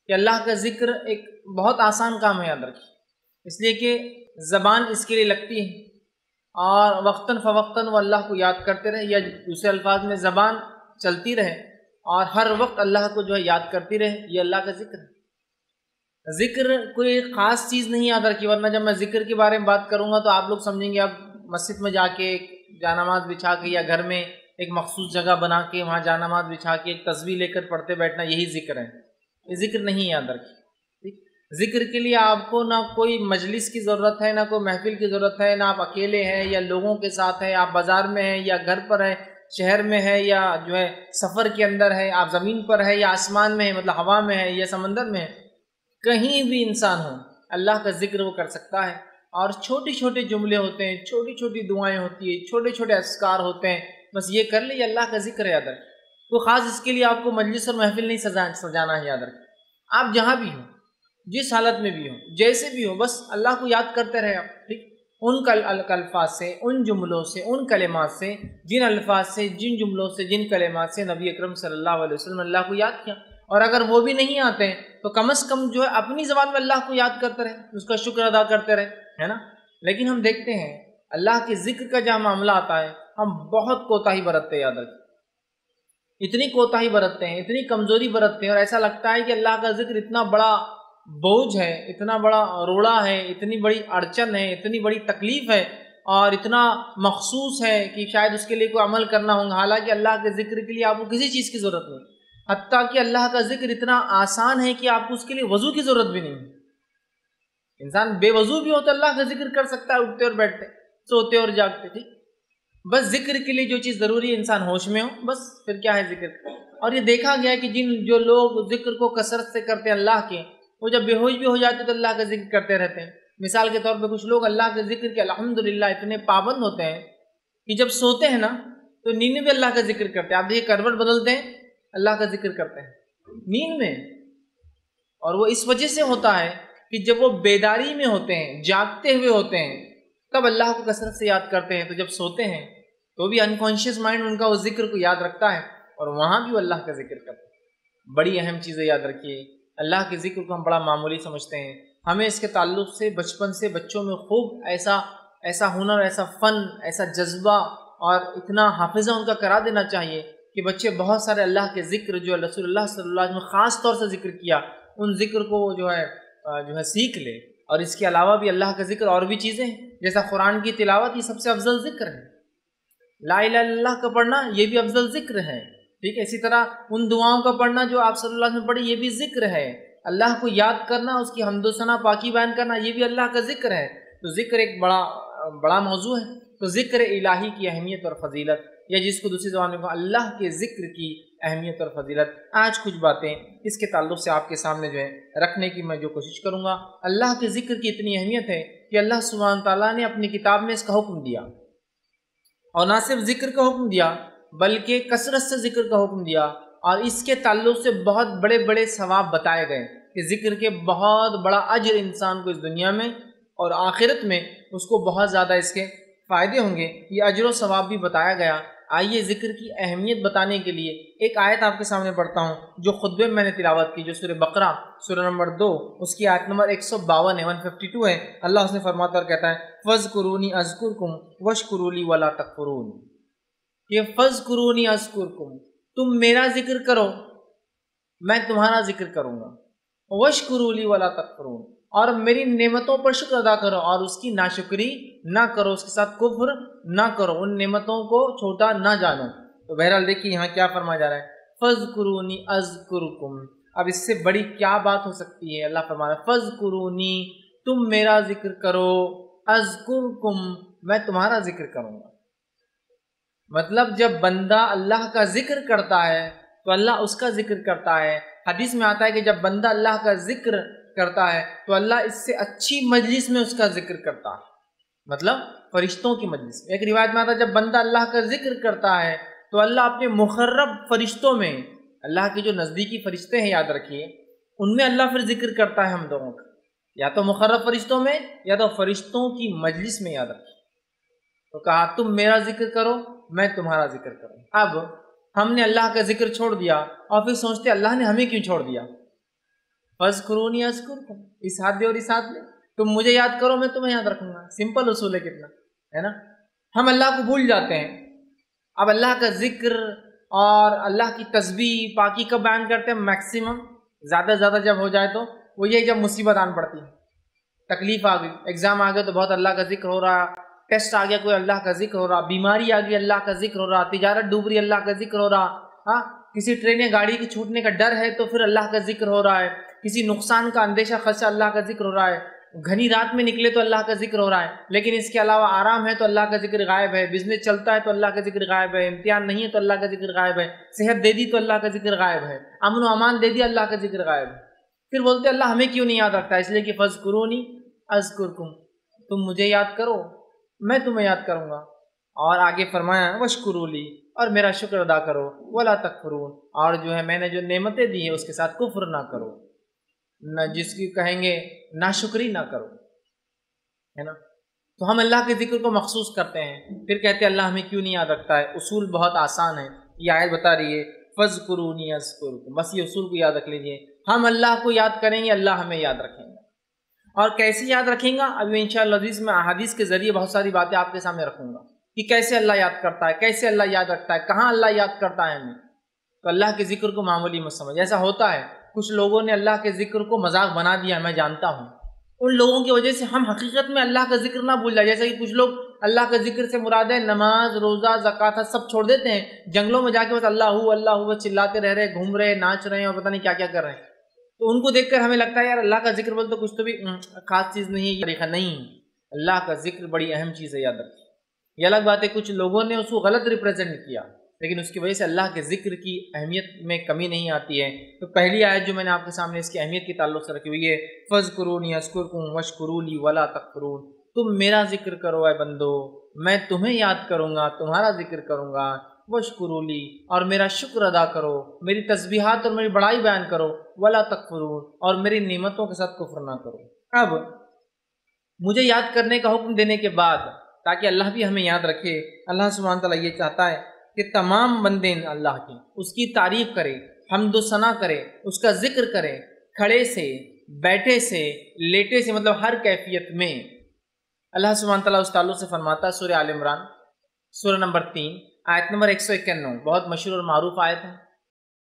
کہ اللہ کا ذکر ایک بہت آسان کام ہے، یاد رکھیے، اس لیے کہ زبان اس کے لیے لگتی ہے، اور وقتاً فوقتاً وہ اللہ کو یاد کرتے رہے، یا دوسرے الفاظ میں زبان چلتی رہے اور ہر وقت اللہ کو جو ہے یاد کرتی رہے، یہ اللہ کا ذکر ہے۔ ذکر کوئی خاص چیز نہیں یاد رکھی، ورنہ جب میں ذکر کے بارے میں بات کروں گا تو آپ لوگ سمجھیں گے اب مسجد میں جا کے ایک جانماز بچھا کے یا گھر میں ایک مخصوص جگہ بنا کے وہاں جانماز بچھا کے ایک تسبیح لے کر پڑھتے بیٹھنا یہی ذکر ہے، یہ ذکر نہیں یاد رکھی۔ ذکر کے لیے آپ کو نہ کوئی مجلس کی ضرورت ہے، نہ کوئی محفل کی ضرورت ہے، نہ آپ اکیلے ہیں یا لوگوں کے ساتھ ہیں، آپ بازار میں ہیں یا گھر پر ہیں، شہر میں ہے یا جو ہے سفر کے اندر ہے، آپ زمین پر ہے یا آسمان میں ہے، مطلب ہوا میں ہے یا سمندر میں ہے، کہیں بھی انسان ہو اللہ کا ذکر وہ کر سکتا ہے۔ اور چھوٹے چھوٹے جملے ہوتے ہیں، چھوٹی چھوٹی دعائیں ہوتی ہیں، چھوٹے چھوٹے اذکار ہوتے ہیں، بس یہ کر لے، یہ اللہ کا ذکر ہے، یاد رکھیں۔ تو خاص اس کے لیے آپ کو مجلس اور محفل نہیں سجانا ہے، یاد رکھیں۔ آپ جہاں بھی ہوں، جس حالت میں بھی ہوں، جیسے بھی ہوں، بس اللہ کو یاد کرتے رہے آپ، ٹھیک؟ ان الفاظ سے، ان جملوں سے، ان کلمات سے، جن الفاظ سے، جن جملوں سے، جن کلمات سے نبی اکرم صلی اللہ علیہ وسلم اللہ کو یاد کیا۔ اور اگر وہ بھی نہیں آتے ہیں تو کم از کم جو ہے اپنی زبان میں اللہ کو یاد کرتے رہے، اس کا شکر ادا کرتے رہے، ہے نا۔ لیکن ہم دیکھتے ہیں اللہ کے ذکر کا جہاں معاملہ آتا ہے ہم بہت کوتاہی برتتے ہیں، یاد رکھیں، اتنی کوتاہی برتتے ہیں، اتنی کمزوری برتتے ہیں، اور ایسا لگتا ہے کہ اللہ کا ذکر اتنا بڑا بوجھ ہے، اتنا بڑا روڑا ہے، اتنی بڑی اڑچن ہے، اتنی بڑی تکلیف ہے اور اتنا مخصوص ہے کہ شاید اس کے لیے کوئی عمل کرنا ہوگا، حالانکہ اللہ کے ذکر کے لیے آپ کو کسی چیز کی ضرورت نہیں، حتیٰ کہ اللہ کا ذکر اتنا آسان ہے کہ آپ کو اس کے لیے وضو کی ضرورت بھی نہیں۔ انسان بے وضو بھی ہو تو اللہ کا ذکر کر سکتا ہے، اٹھتے اور بیٹھتے، سوتے اور جاگتے، ٹھیک؟ بس ذکر کے لیے جو چیز ضروری ہے انسان ہوش میں ہو، بس پھر کیا ہے ذکر۔ اور یہ دیکھا گیا ہے کہ جو لوگ ذکر کو کثرت سے کرتے ہیں اللہ کے، وہ جب بے ہوش بھی ہو جاتے تو اللہ کا ذکر کرتے رہتے ہیں۔ مثال کے طور پہ کچھ لوگ اللہ کے ذکر کے الحمدللہ اتنے پابند ہوتے ہیں کہ جب سوتے ہیں نا تو نیند میں بھی اللہ کا ذکر کرتے ہیں۔ آپ دیکھیے کروٹ بدلتے ہیں، اللہ کا ذکر کرتے ہیں نیند میں، اور وہ اس وجہ سے ہوتا ہے کہ جب وہ بیداری میں ہوتے ہیں، جاگتے ہوئے ہوتے ہیں، تب اللہ کو کثرت سے یاد کرتے ہیں، تو جب سوتے ہیں تو بھی انکانشیس مائنڈ ان کا اس ذکر کو یاد رکھتا ہے اور وہاں بھی وہ اللہ کا ذکر کرتے ہیں۔ بڑی اہم چیزیں یاد رکھیے، اللہ کے ذکر کو ہم بڑا معمولی سمجھتے ہیں، ہمیں اس کے تعلق سے بچپن سے بچوں میں خوب ایسا ہنر، ایسا فن، ایسا جذبہ اور اتنا حافظہ ان کا کرا دینا چاہیے کہ بچے بہت سارے اللہ کے ذکر جو رسول اللہ صلی اللہ علیہ وسلم نے خاص طور سے ذکر کیا، ان ذکر کو جو ہے سیکھ لے۔ اور اس کے علاوہ بھی اللہ کا ذکر اور بھی چیزیں ہیں، جیسا قرآن کی تلاوت، یہ سب سے افضل ذکر ہے، لا الہ الا اللہ کا پڑھنا یہ بھی افضل ذکر ہے، ٹھیک ہے؟ اسی طرح ان دعاؤں کا پڑھنا جو آپ صلی اللہ علیہ وسلم پڑھی، یہ بھی ذکر ہے۔ اللہ کو یاد کرنا، اس کی حمد و ثنا پاکی بیان کرنا، یہ بھی اللہ کا ذکر ہے۔ تو ذکر ایک بڑا موضوع ہے۔ تو ذکر الہی کی اہمیت اور فضیلت، یا جس کو دوسری زبان میں کہا اللہ کے ذکر کی اہمیت اور فضیلت، آج کچھ باتیں اس کے تعلق سے آپ کے سامنے جو ہے رکھنے کی میں جو کوشش کروں گا۔ اللہ کے ذکر کی اتنی اہمیت ہے کہ اللہ سبحانہ تعالیٰ نے اپنی کتاب میں اس کا حکم دیا، اور نہ صرف ذکر کا حکم دیا بلکہ کثرت سے ذکر کا حکم دیا، اور اس کے تعلق سے بہت بڑے بڑے ثواب بتائے گئے کہ ذکر کے بہت بڑا اجر انسان کو اس دنیا میں اور آخرت میں اس کو بہت زیادہ اس کے فائدے ہوں گے، یہ اجر و ثواب بھی بتایا گیا۔ آئیے ذکر کی اہمیت بتانے کے لیے ایک آیت آپ کے سامنے پڑھتا ہوں جو خطبے میں میں نے تلاوت کی، جو سورہ بقرہ سورہ نمبر 2 اس کی آیت نمبر 152 ہے، 152 ہے۔ اللہ اس نے فرماتا اور کہتا ہے فَاذْكُرُونِي أَذْكُرْكُمْ وَاشْكُرُوا لِي وَلَا تَكْفُرُونِ۔ یہ فَاذْكُرُونِي أَذْكُرْكُمْ، تم میرا ذکر کرو میں تمہارا ذکر کروں گا، وَاشْكُرُوا لِي وَلَا تَكْفُرُونِ، اور میری نعمتوں پر شکر ادا کرو اور اس کی ناشکری نہ کرو، اس کے ساتھ کفر نہ کرو، ان نعمتوں کو چھوٹا نہ جانو۔ تو بہرحال دیکھیے یہاں کیا فرمایا جا رہا ہے، فَاذْكُرُونِي أَذْكُرْكُمْ۔ اب اس سے بڑی کیا بات ہو سکتی ہے؟ اللہ فرما رہا ہے فَاذْكُرُونِي، تم میرا ذکر کرو، أَذْكُرْكُمْ، میں تمہارا ذکر کروں گا۔ مطلب جب بندہ اللہ کا ذکر کرتا ہے تو اللہ اس کا ذکر کرتا ہے۔ حدیث میں آتا ہے کہ جب بندہ اللہ کا ذکر کرتا ہے تو اللہ اس سے اچھی مجلس میں اس کا ذکر کرتا ہے، مطلب فرشتوں کی مجلس میں۔ ایک روایت میں آتا ہے جب بندہ اللہ کا ذکر کرتا ہے تو اللہ اپنے مقرب فرشتوں میں، اللہ کے جو نزدیکی فرشتے ہیں یاد رکھیے، ان میں اللہ پھر ذکر کرتا ہے ہم لوگوں کا، یا تو مقرب فرشتوں میں یا تو فرشتوں کی مجلس میں، یاد رکھیے۔ تو کہا تم میرا ذکر کرو میں تمہارا ذکر کروں۔ اب ہم نے اللہ کا ذکر چھوڑ دیا اور پھر سوچتے اللہ نے ہمیں کیوں چھوڑ دیا؟ فَاذْكُرُونِي أَذْكُرْكُمْ، اس ہاتھ دے اور اس ہاتھ دے، تم مجھے یاد کرو میں تمہیں یاد رکھوں گا. سمپل اصول ہے کتنا، ہے نا. ہم اللہ کو بھول جاتے ہیں. اب اللہ کا ذکر اور اللہ کی تسبیح پاکی کب بیان کرتے ہیں؟ میکسیمم زیادہ سے زیادہ جب ہو جائے تو وہ یہ جب مصیبت آن پڑتی ہے، تکلیف آ گئی، ایگزام آ گیا تو بہت اللہ کا ذکر ہو رہا، ٹیسٹ آ گیا کوئی اللہ کا ذکر ہو رہا، بیماری آ گئی اللہ کا ذکر ہو رہا، تجارت ڈوب رہی اللہ کا ذکر ہو رہا، ہاں کسی ٹرین یا گاڑی کے چھوٹنے کا ڈر ہے تو پھر اللہ کا ذکر ہو رہا ہے، کسی نقصان کا اندیشہ خدشہ اللہ کا ذکر ہو رہا ہے، گھنی رات میں نکلے تو اللہ کا ذکر ہو رہا ہے. لیکن اس کے علاوہ آرام ہے تو اللہ کا ذکر غائب ہے، بزنس چلتا ہے تو اللہ کا ذکر غائب ہے، امتحان نہیں ہے تو اللہ کا ذکر غائب ہے، صحت دے دی تو اللہ کا ذکر غائب ہے، امن و امان دے دیا اللہ کا ذکر غائب ہے. پھر بولتے اللہ ہمیں کیوں نہیں یاد رکھتا؟ اس لیے کہ فَاذْكُرُونِي أَذْكُرْكُمْ، تم مجھے یاد کرو میں تمہیں یاد کروں گا. اور آگے فرمایا وَاشْكُرُوا لِي، اور میرا شکر ادا کرو، وَلَا تَكْفُرُونَ، اور جو ہے میں نے جو نعمتیں دی ہیں اس کے ساتھ کفر نہ کرو، نہ جس کی کہیں گے ناشکری نہ کرو، ہے نا. تو ہم اللہ کے ذکر کو مخصوص کرتے ہیں، پھر کہتے ہیں اللہ ہمیں کیوں نہیں یاد رکھتا ہے. اصول بہت آسان ہے، یہ آیت بتا رہی ہے فَاذْكُرُونِي أَذْكُرْكُمْ، بس یہ اصول کو یاد رکھ لیجئے. ہم اللہ کو یاد کریں گے، اللہ ہمیں یاد رکھیں گا. اور کیسے یاد رکھیں گا؟ ابھی انشاءاللہ عزیز میں احادیث کے ذریعے بہت ساری باتیں آپ کے سامنے رکھوں گا کہ کیسے اللہ یاد کرتا ہے، کیسے اللہ یاد رکھتا ہے، کہاں اللہ یاد کرتا ہے ہمیں. تو اللہ کے ذکر کو معمولی مت سمجھ. ایسا ہوتا ہے کچھ لوگوں نے اللہ کے ذکر کو مذاق بنا دیا، میں جانتا ہوں. ان لوگوں کی وجہ سے ہم حقیقت میں اللہ کا ذکر نہ بھول جائے. جیسے کہ کچھ لوگ اللہ کا ذکر سے مراد ہے نماز روزہ زکوٰۃ سب چھوڑ دیتے ہیں، جنگلوں میں جا کے بس اللہ چلاتے رہ رہے، گھوم رہے، ناچ رہے ہیں اور پتہ نہیں کیا کیا کر رہے ہیں. تو ان کو دیکھ کر ہمیں لگتا ہے یار اللہ کا ذکر بول تو کچھ تو بھی خاص چیز نہیں ہے، طریقہ نہیں. اللہ کا ذکر بڑی اہم چیز ہے، یاد رکھیں. یہ الگ بات ہے کچھ لوگوں نے اس کو غلط ریپرزینٹ کیا، لیکن اس کی وجہ سے اللہ کے ذکر کی اہمیت میں کمی نہیں آتی ہے. تو پہلی آیت جو میں نے آپ کے سامنے اس کی اہمیت کے تعلق سے رکھی ہوئی ہے فَاذْكُرُونِي أَذْكُرْكُمْ وَاشْكُرُوا لِي وَلَا تَكْفُرُونَ، تم میرا ذکر کرو اے بندو، میں تمہیں یاد کروں گا، تمہارا ذکر کروں گا. وَاشْكُرُوا لِي، اور میرا شکر ادا کرو، میری تسبیحات اور میری بڑائی بیان کرو. وَلَا تَكْفُرُونَ، اور میری نعمتوں کے ساتھ کفر نہ کرو. اب مجھے یاد کرنے کا حکم دینے کے بعد تاکہ اللہ بھی ہمیں یاد رکھے، اللہ سبحانہ تعالیٰ یہ چاہتا ہے کہ تمام بندے اللہ کی اس کی تعریف کرے، حمد و ثنا کرے، اس کا ذکر کرے، کھڑے سے، بیٹھے سے، لیٹے سے، مطلب ہر کیفیت میں. اللہ سبحانہ تعالیٰ اس تعلق سے فرماتا ہے سورہ آل عمران سورہ نمبر 3 آیت نمبر 191، بہت مشہور اور معروف آیت ہے.